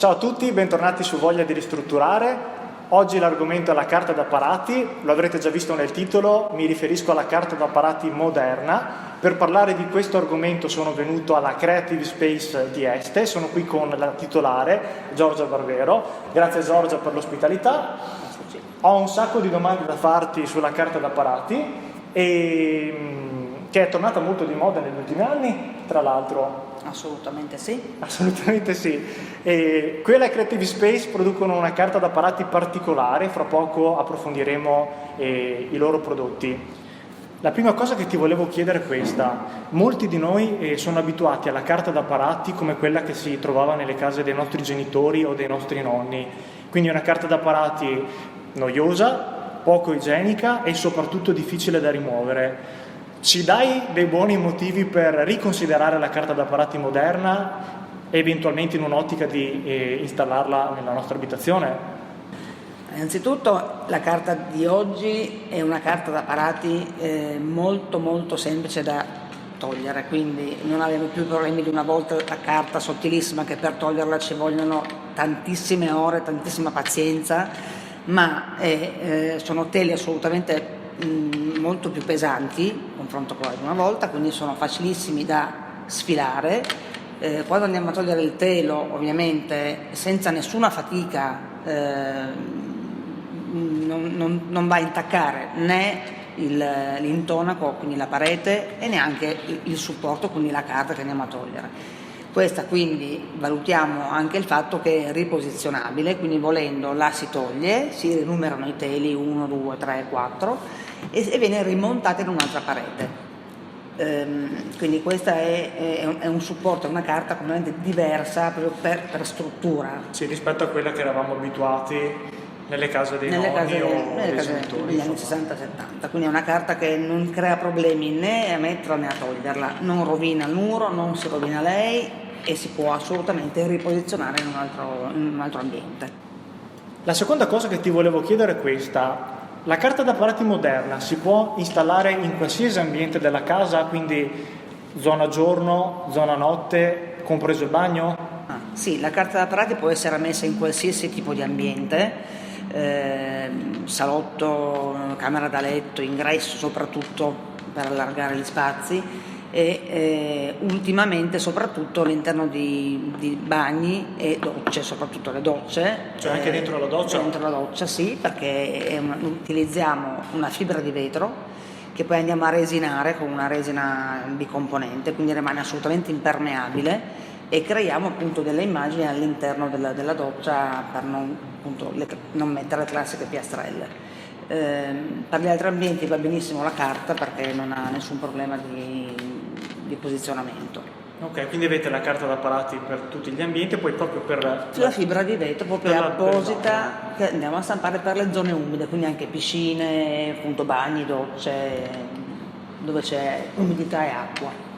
Ciao a tutti, bentornati su Voglia di ristrutturare. Oggi l'argomento è la carta d'apparati, lo avrete già visto nel titolo, mi riferisco alla carta d'apparati moderna. Per parlare di questo argomento sono venuto alla Creative Space di Este, sono qui con la titolare Giorgia Barbero. Grazie Giorgia per l'ospitalità. Ho un sacco di domande da farti sulla carta d'apparati, che è tornata molto di moda negli ultimi anni, tra l'altro. Assolutamente sì. Assolutamente sì. E qui alla Creative Space producono una carta d'apparati particolare, fra poco approfondiremo i loro prodotti. La prima cosa che ti volevo chiedere è questa: molti di noi sono abituati alla carta d'apparati come quella che si trovava nelle case dei nostri genitori o dei nostri nonni, quindi una carta d'apparati noiosa, poco igienica e soprattutto difficile da rimuovere. Ci dai dei buoni motivi per riconsiderare la carta d'apparati moderna, eventualmente in un'ottica di installarla nella nostra abitazione? Innanzitutto la carta di oggi è una carta d'apparati molto semplice da togliere, quindi non abbiamo più problemi di una volta, la carta sottilissima che per toglierla ci vogliono tantissime ore, tantissima pazienza, ma sono tele assolutamente molto più pesanti in confronto con la prima volta, quindi sono facilissimi da sfilare. Quando andiamo a togliere il telo, ovviamente senza nessuna fatica, non va a intaccare né l'intonaco, quindi la parete, e neanche il supporto, quindi la carta che andiamo a togliere. Questa quindi valutiamo anche il fatto che è riposizionabile, quindi volendo la si toglie, si rinumerano i teli 1, 2, 3, 4 e viene rimontata in un'altra parete. Quindi questa è un supporto, è una carta completamente diversa proprio per struttura. Sì, rispetto a quella che eravamo abituati nelle case dei nonni o dei genitori. Negli anni 60-70, quindi è una carta che non crea problemi né a metterla né a toglierla, non rovina il muro, non si rovina lei e si può assolutamente riposizionare in un altro ambiente. La seconda cosa che ti volevo chiedere è questa: la carta d'apparati moderna si può installare in qualsiasi ambiente della casa, quindi zona giorno, zona notte, compreso il bagno? Sì, la carta d'apparati può essere messa in qualsiasi tipo di ambiente, salotto, camera da letto, ingresso, soprattutto per allargare gli spazi, e ultimamente soprattutto all'interno di bagni e docce, soprattutto le docce. Cioè anche dentro la doccia? Dentro la doccia sì, perché utilizziamo una fibra di vetro che poi andiamo a resinare con una resina bicomponente, quindi rimane assolutamente impermeabile, e creiamo appunto delle immagini all'interno della doccia per non mettere le classiche piastrelle. Per gli altri ambienti va benissimo la carta perché non ha nessun problema di posizionamento. Ok, quindi avete la carta d'apparati per tutti gli ambienti e poi proprio per la fibra di vetro proprio apposita che andiamo a stampare per le zone umide, quindi anche piscine, appunto bagni, docce, dove c'è umidità e acqua.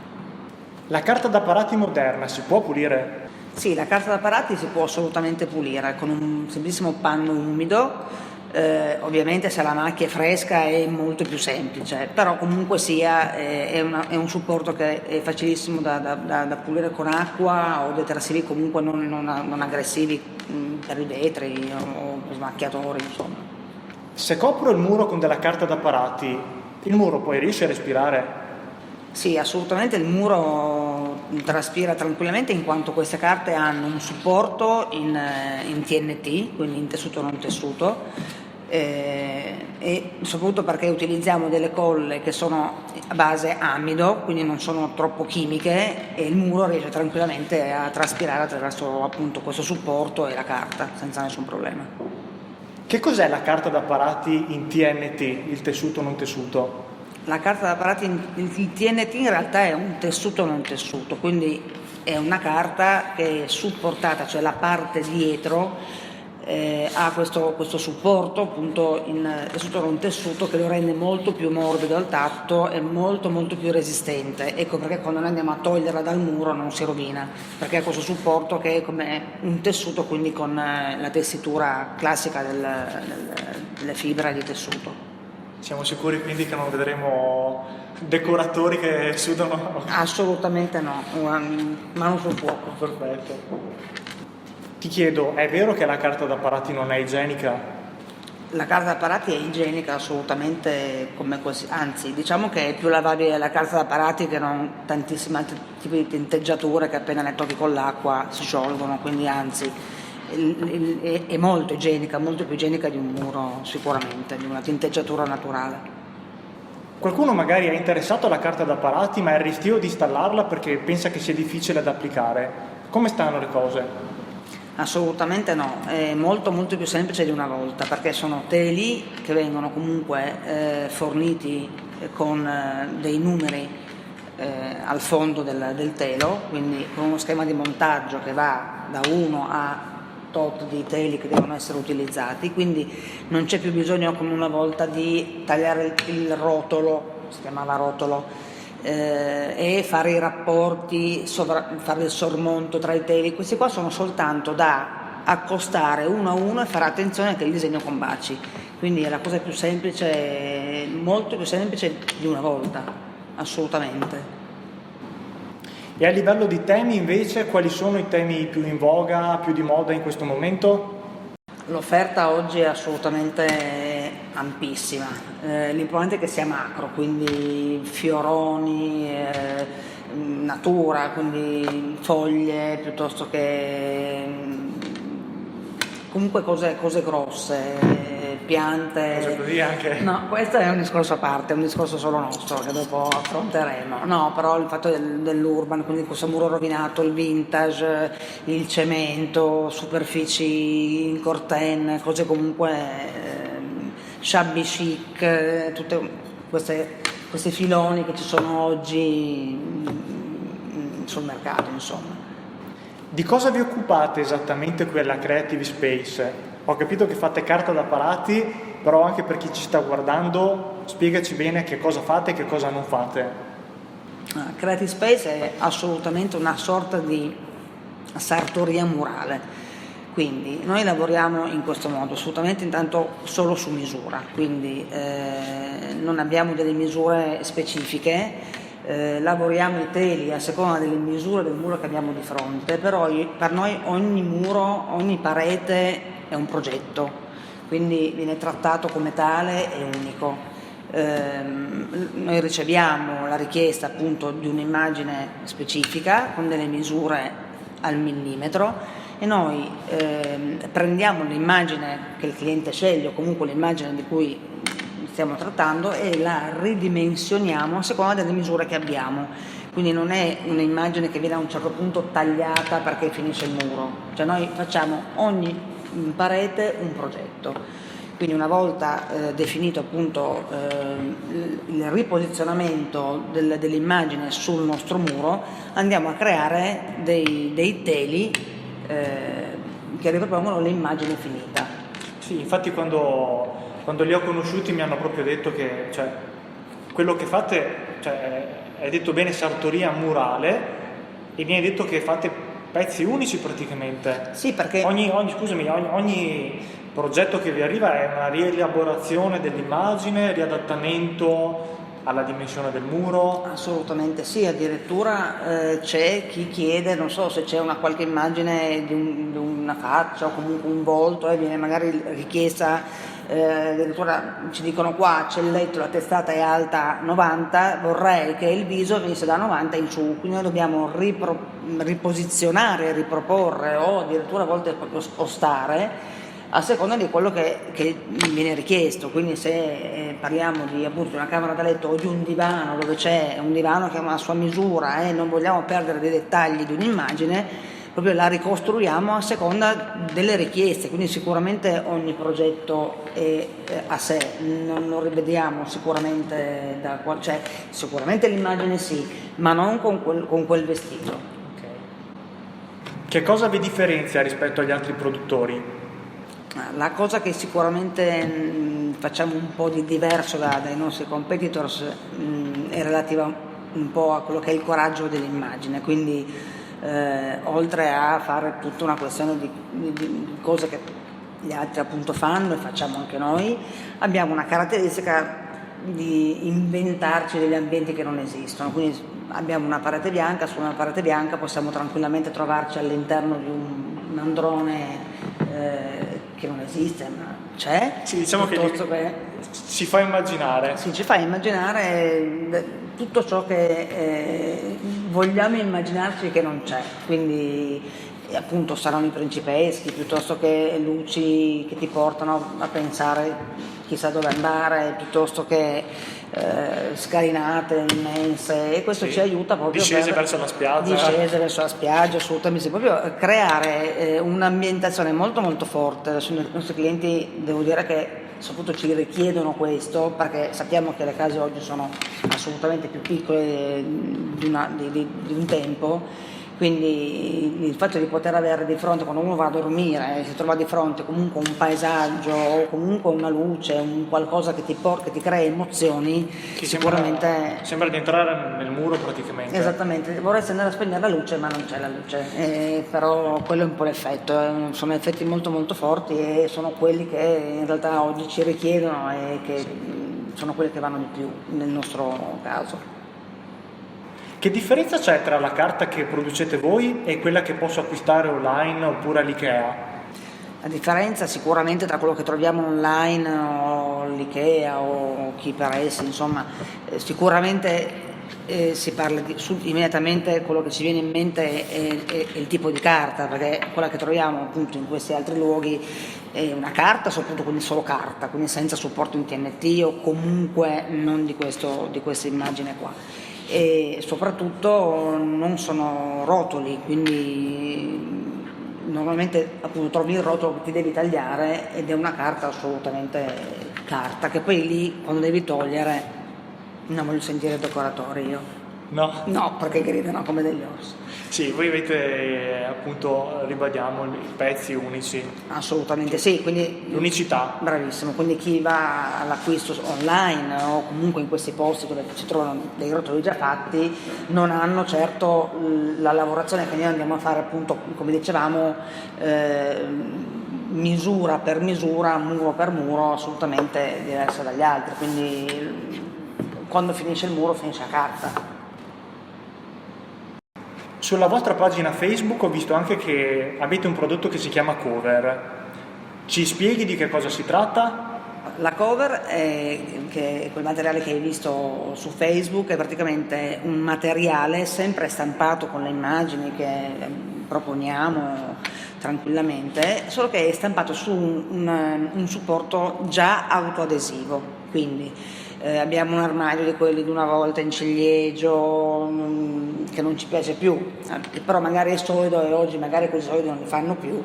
La carta d'apparati moderna si può pulire? Sì, la carta d'apparati si può assolutamente pulire con un semplissimo panno umido. Ovviamente se la macchia è fresca è molto più semplice, però comunque sia è un supporto che è facilissimo da pulire con acqua o detersivi comunque non aggressivi per i vetri o smacchiatori, insomma. Se copro il muro con della carta d'apparati, il muro poi riesce a respirare? Sì, assolutamente il muro traspira tranquillamente, in quanto queste carte hanno un supporto in TNT, quindi in tessuto non tessuto, e soprattutto perché utilizziamo delle colle che sono a base amido, quindi non sono troppo chimiche, e il muro riesce tranquillamente a traspirare attraverso appunto questo supporto e la carta senza nessun problema. Che cos'è la carta d'apparati in TNT, il tessuto non tessuto? La carta d'apparati il TNT in realtà è un tessuto non tessuto, quindi è una carta che è supportata, cioè la parte dietro ha questo supporto appunto in tessuto non tessuto che lo rende molto più morbido al tatto e molto più resistente. Ecco perché quando noi andiamo a toglierla dal muro non si rovina, perché ha questo supporto che è come un tessuto, quindi con la tessitura classica delle fibre di tessuto. Siamo sicuri quindi che non vedremo decoratori che sudano? Assolutamente no, mano sul fuoco. Perfetto. Ti chiedo, è vero che la carta da parati non è igienica? La carta da parati è igienica assolutamente, come così, anzi diciamo che è più lavabile la carta da parati che non tantissimi altri tipi di tinteggiature che appena le tocchi con l'acqua si sciolgono, quindi anzi è molto igienica, molto più igienica di un muro sicuramente, di una tinteggiatura naturale. Qualcuno magari è interessato alla carta da parati ma è restio di installarla perché pensa che sia difficile da applicare. Come stanno le cose? Assolutamente no, è molto molto più semplice di una volta, perché sono teli che vengono comunque forniti con dei numeri al fondo del telo, quindi con uno schema di montaggio che va da 1 a tot di teli che devono essere utilizzati, quindi non c'è più bisogno come una volta di tagliare il rotolo, si chiamava rotolo, e fare i rapporti, fare il sormonto tra i teli. Questi qua sono soltanto da accostare uno a uno e fare attenzione che il disegno combaci, quindi è la cosa più semplice, molto più semplice di una volta, assolutamente. E a livello di temi invece, quali sono i temi più in voga, più di moda in questo momento? L'offerta oggi è assolutamente ampissima, l'importante è che sia macro, quindi fioroni, natura, quindi foglie piuttosto che comunque cose grosse, piante. Cose così anche? No, questo è un discorso a parte, è un discorso solo nostro che dopo affronteremo. No, però il fatto dell'urban, quindi questo muro rovinato, il vintage, il cemento, superfici in corten, cose comunque shabby chic, tutte questi filoni che ci sono oggi sul mercato, insomma. Di cosa vi occupate esattamente qui alla Creative Space? Ho capito che fate carta da parati, però anche per chi ci sta guardando, spiegaci bene che cosa fate e che cosa non fate. Creative Space è assolutamente una sorta di sartoria murale, quindi noi lavoriamo in questo modo, assolutamente intanto solo su misura, quindi non abbiamo delle misure specifiche. Lavoriamo i teli a seconda delle misure del muro che abbiamo di fronte, però per noi ogni muro, ogni parete è un progetto, quindi viene trattato come tale e unico. Noi riceviamo la richiesta appunto di un'immagine specifica con delle misure al millimetro e noi prendiamo l'immagine che il cliente sceglie o comunque l'immagine di cui stiamo trattando e la ridimensioniamo a seconda delle misure che abbiamo, quindi non è un'immagine che viene a un certo punto tagliata perché finisce il muro, cioè noi facciamo ogni parete un progetto, quindi una volta definito appunto il riposizionamento dell'immagine sul nostro muro andiamo a creare dei teli che ripropongono l'immagine finita. Sì, infatti quando li ho conosciuti mi hanno proprio detto che quello che fate, è detto bene sartoria murale e viene detto che fate pezzi unici praticamente. Sì, perché ogni progetto che vi arriva è una rielaborazione dell'immagine, riadattamento alla dimensione del muro. Assolutamente sì, addirittura c'è chi chiede, non so se c'è una qualche immagine di una faccia o comunque un volto e viene magari richiesta, addirittura ci dicono qua c'è il letto, la testata è alta 90, vorrei che il viso venisse da 90 in su, quindi noi dobbiamo riposizionare, riproporre o addirittura a volte proprio spostare a seconda di quello che viene richiesto, quindi se parliamo di appunto una camera da letto o di un divano dove c'è un divano che ha una sua misura e non vogliamo perdere dei dettagli di un'immagine, proprio la ricostruiamo a seconda delle richieste, quindi sicuramente ogni progetto è a sé, non lo rivediamo sicuramente sicuramente l'immagine sì, ma non con quel vestito. Okay. Che cosa vi differenzia rispetto agli altri produttori? La cosa che sicuramente facciamo un po' di diverso dai nostri competitors è relativa un po' a quello che è il coraggio dell'immagine, quindi oltre a fare tutta una questione di cose che gli altri appunto fanno e facciamo anche noi, abbiamo una caratteristica di inventarci degli ambienti che non esistono, quindi abbiamo una parete bianca, su una parete bianca possiamo tranquillamente trovarci all'interno un androne che non esiste, ma c'è. Sì, diciamo che ci fa immaginare. Sì, ci fa immaginare tutto ciò che vogliamo immaginarci che non c'è, quindi appunto saloni principeschi, piuttosto che luci che ti portano a pensare chissà dove andare, piuttosto che scalinate immense, e questo ci aiuta proprio discese verso la spiaggia, assolutamente, proprio a creare un'ambientazione molto molto forte. Adesso i nostri clienti, devo dire che soprattutto ci richiedono questo, perché sappiamo che le case oggi sono assolutamente più piccole di un tempo. Quindi il fatto di poter avere di fronte, quando uno va a dormire, si trova di fronte comunque un paesaggio o comunque una luce, un qualcosa che ti crea emozioni, che sicuramente sembra di entrare nel muro praticamente. Esattamente, vorresti andare a spegnere la luce ma non c'è la luce, però quello è un po' l'effetto, sono effetti molto molto forti e sono quelli che in realtà oggi ci richiedono e che sono quelli che vanno di più nel nostro caso. Che differenza c'è tra la carta che producete voi e quella che posso acquistare online oppure all'IKEA? La differenza sicuramente tra quello che troviamo online o l'IKEA o chi per essi, insomma, sicuramente si parla immediatamente, quello che ci viene in mente è il tipo di carta, perché quella che troviamo appunto in questi altri luoghi è una carta, soprattutto quindi solo carta, quindi senza supporto in TNT o comunque non di questa immagine qua. E soprattutto non sono rotoli, quindi normalmente appunto trovi il rotolo che ti devi tagliare ed è una carta assolutamente carta, che poi lì quando devi togliere non voglio sentire decoratori io. No, perché gridano come degli orsi. Sì, voi avete appunto, ribadiamo, i pezzi unici. Assolutamente sì, quindi l'unicità. Bravissimo, quindi chi va all'acquisto online o comunque in questi posti dove si trovano dei rotoli già fatti non hanno certo la lavorazione che noi andiamo a fare appunto, come dicevamo, misura per misura, muro per muro, assolutamente diversa dagli altri, quindi quando finisce il muro finisce la carta. Sulla vostra pagina Facebook ho visto anche che avete un prodotto che si chiama Cover. Ci spieghi di che cosa si tratta? La cover è quel materiale che hai visto su Facebook, è praticamente un materiale sempre stampato con le immagini che proponiamo tranquillamente, solo che è stampato su un supporto già autoadesivo, quindi abbiamo un armadio di quelli di una volta in ciliegio che non ci piace più, però magari è solido e oggi magari quei solidi non li fanno più,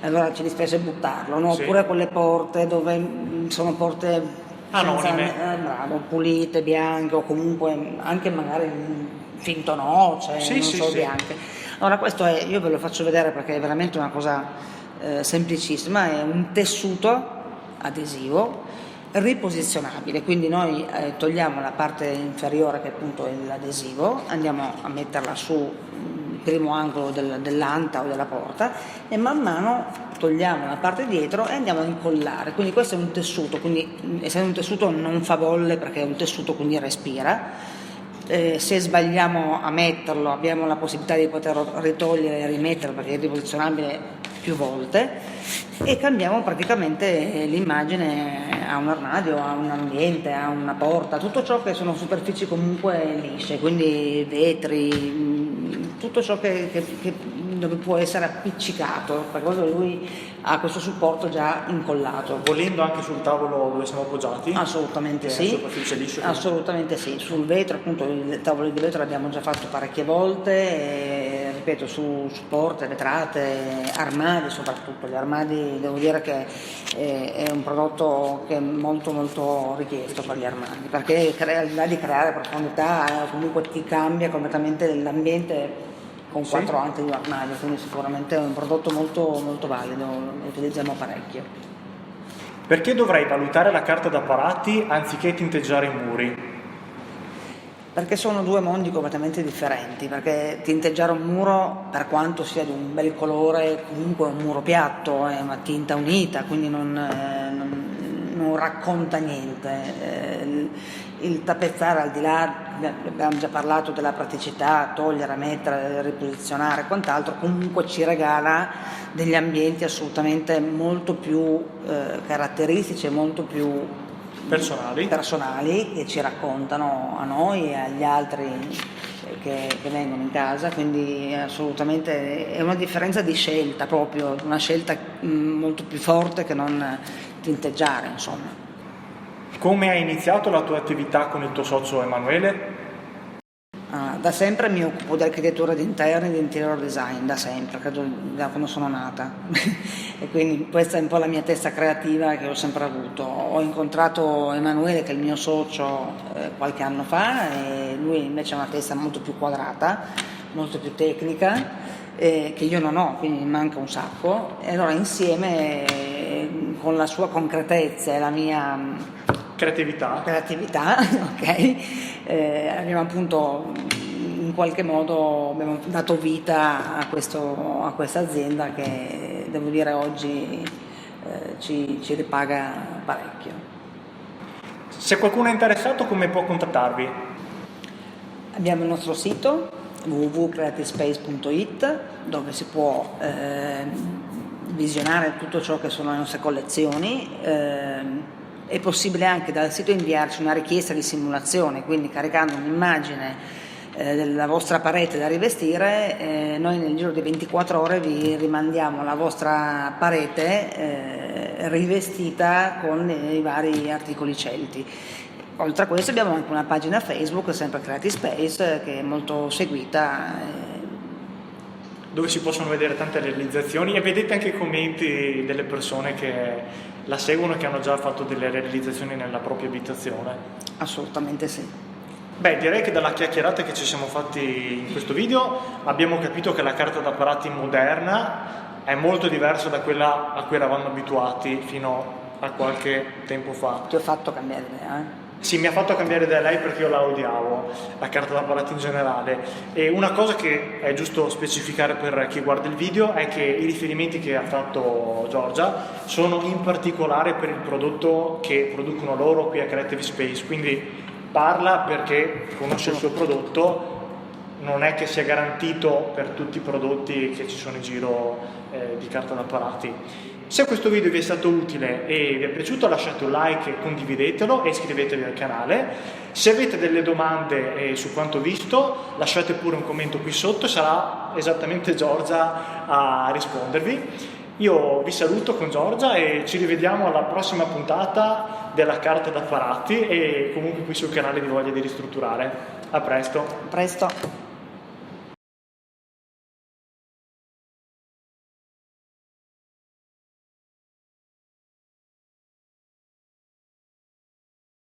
allora ci dispiace buttarlo, no? Sì. Oppure quelle porte dove sono porte anonime, pulite, bianche o comunque anche magari finto noce, bianche. Allora questo io ve lo faccio vedere perché è veramente una cosa semplicissima, è un tessuto adesivo riposizionabile, quindi noi togliamo la parte inferiore che appunto è l'adesivo, andiamo a metterla su il primo angolo dell'anta o della porta e man mano togliamo la parte dietro e andiamo a incollare, quindi questo è un tessuto, quindi essendo un tessuto non fa bolle perché è un tessuto quindi respira. Se sbagliamo a metterlo abbiamo la possibilità di poterlo ritogliere e rimettere perché è riposizionabile più volte e cambiamo praticamente l'immagine a un armadio, a un ambiente, a una porta, tutto ciò che sono superfici comunque lisce, quindi vetri, tutto ciò dove può essere appiccicato, perché lui ha questo supporto già incollato. Volendo anche sul tavolo dove siamo appoggiati? Assolutamente sì, assolutamente sì, sul vetro appunto il tavolo di vetro l'abbiamo già fatto parecchie volte, e, ripeto su porte, vetrate, armadi soprattutto, gli armadi devo dire che è un prodotto che è molto molto richiesto per gli armadi, perché al di là di creare profondità comunque ti cambia completamente l'ambiente con 4 ante di armadio, quindi sicuramente è un prodotto molto molto valido, lo utilizziamo parecchio. Perché dovrei valutare la carta da parati anziché tinteggiare i muri? Perché sono due mondi completamente differenti, perché tinteggiare un muro, per quanto sia di un bel colore, comunque è un muro piatto, è una tinta unita, quindi non racconta niente. Il tappezzare, al di là abbiamo già parlato della praticità, togliere, mettere, riposizionare e quant'altro, comunque ci regala degli ambienti assolutamente molto più caratteristici e molto più personali che ci raccontano a noi e agli altri che vengono in casa, quindi assolutamente è una differenza di scelta, proprio una scelta molto più forte che non tinteggiare, insomma. Come hai iniziato la tua attività con il tuo socio Emanuele? Da sempre mi occupo di architettura di interni e di interior design, da sempre, credo da quando sono nata. E quindi questa è un po' la mia testa creativa che ho sempre avuto. Ho incontrato Emanuele, che è il mio socio, qualche anno fa, e lui invece ha una testa molto più quadrata, molto più tecnica, che io non ho, quindi mi manca un sacco. E allora insieme, con la sua concretezza e la mia creatività, ok, abbiamo appunto in qualche modo abbiamo dato vita a questa azienda che devo dire oggi ci ripaga parecchio. Se qualcuno è interessato, come può contattarvi? Abbiamo il nostro sito www.creativespace.it, dove si può visionare tutto ciò che sono le nostre collezioni. È possibile anche dal sito inviarci una richiesta di simulazione, quindi caricando un'immagine della vostra parete da rivestire, noi nel giro di 24 ore vi rimandiamo la vostra parete rivestita con i vari articoli scelti. Oltre a questo abbiamo anche una pagina Facebook, sempre Creative Space, che è molto seguita, dove si possono vedere tante realizzazioni, e vedete anche i commenti delle persone che la seguono e che hanno già fatto delle realizzazioni nella propria abitazione. Assolutamente sì. Beh, direi che dalla chiacchierata che ci siamo fatti in questo video abbiamo capito che la carta da parati moderna è molto diversa da quella a cui eravamo abituati fino a qualche tempo fa. Ti ho fatto cambiare idea, Sì, mi ha fatto cambiare idea lei, perché io la odiavo, la carta da parati in generale. E una cosa che è giusto specificare per chi guarda il video è che i riferimenti che ha fatto Giorgia sono in particolare per il prodotto che producono loro qui a Creative Space, quindi parla perché conosce il suo prodotto, non è che sia garantito per tutti i prodotti che ci sono in giro di carta da parati. Se questo video vi è stato utile e vi è piaciuto, lasciate un like e condividetelo e iscrivetevi al canale. Se avete delle domande su quanto visto, lasciate pure un commento qui sotto, sarà esattamente Giorgia a rispondervi. Io vi saluto con Giorgia e ci rivediamo alla prossima puntata della carta da parati, e comunque qui sul canale di Voglia di Ristrutturare. A presto. A presto.